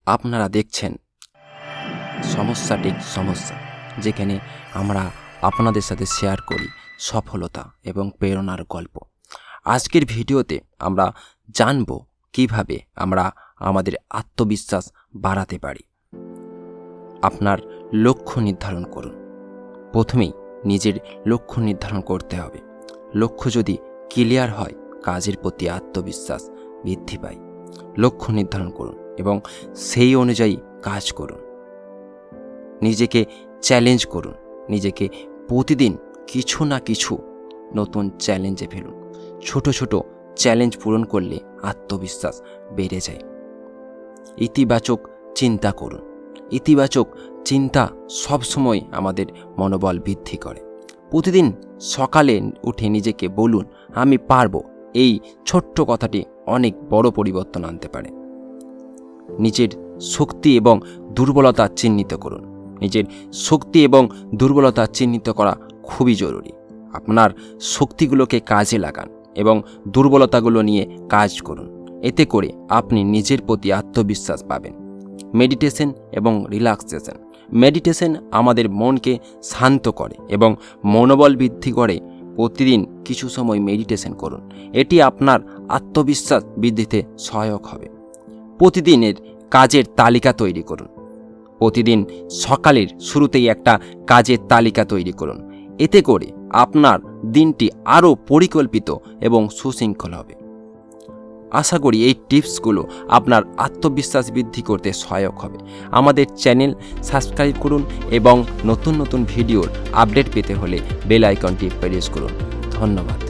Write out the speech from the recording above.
আপনারা দেখছেন সমস্যাটিক সমস্যা, যেখানে আমরা আপনাদের সাথে শেয়ার করি সফলতা এবং প্রেরণার গল্প। আজকের ভিডিওতে আমরা জানব কিভাবে আমরা আমাদের আত্মবিশ্বাস বাড়াতে পারি। আপনার লক্ষ্য নির্ধারণ করুন। প্রথমেই নিজের লক্ষ্য নির্ধারণ করতে হবে। লক্ষ্য যদি ক্লিয়ার হয়, কাজের প্রতি আত্মবিশ্বাস বৃদ্ধি পায়। লক্ষ্য নির্ধারণ করুন এবং সেই অনুযায়ী কাজ করুন। নিজেকে চ্যালেঞ্জ করুন। নিজেকে প্রতিদিন কিছু না কিছু নতুন চ্যালেঞ্জে ফেলুন। ছোট ছোট চ্যালেঞ্জ পূরণ করলে আত্মবিশ্বাস বেড়ে যায়। ইতিবাচক চিন্তা করুন। ইতিবাচক চিন্তা সবসময় আমাদের মনোবল বৃদ্ধি করে। প্রতিদিন সকালে উঠে নিজেকে বলুন, আমি পারবো। এই ছোট্ট কথাটি অনেক বড় পরিবর্তন আনতে পারে। নিজের শক্তি এবং দুর্বলতা চিহ্নিত করুন। নিজের শক্তি এবং দুর্বলতা চিহ্নিত করা খুবই জরুরি। আপনার শক্তিগুলোকে কাজে লাগান এবং দুর্বলতাগুলো নিয়ে কাজ করুন। এতে করে আপনি নিজের প্রতি আত্মবিশ্বাস পাবেন। মেডিটেশন এবং রিল্যাক্সেশন। মেডিটেশন আমাদের মনকে শান্ত করে এবং মনোবল বৃদ্ধি করে। প্রতিদিন কিছু সময় মেডিটেশন করুন। এটি আপনার আত্মবিশ্বাস বৃদ্ধিতে সহায়ক হবে। প্রতিদিনের কাজের তালিকা তৈরি করুন। প্রতিদিন সকালের শুরুতেই একটা কাজের তালিকা তৈরি করুন। এতে করে আপনার দিনটি আরও পরিকল্পিত এবং সুশৃঙ্খল হবে। আশা করি এই টিপসগুলো আপনার আত্মবিশ্বাস বৃদ্ধি করতে সহায়ক হবে। আমাদের চ্যানেল সাবস্ক্রাইব করুন এবং নতুন নতুন ভিডিওর আপডেট পেতে হলে বেল আইকনটি প্রেস করুন। ধন্যবাদ।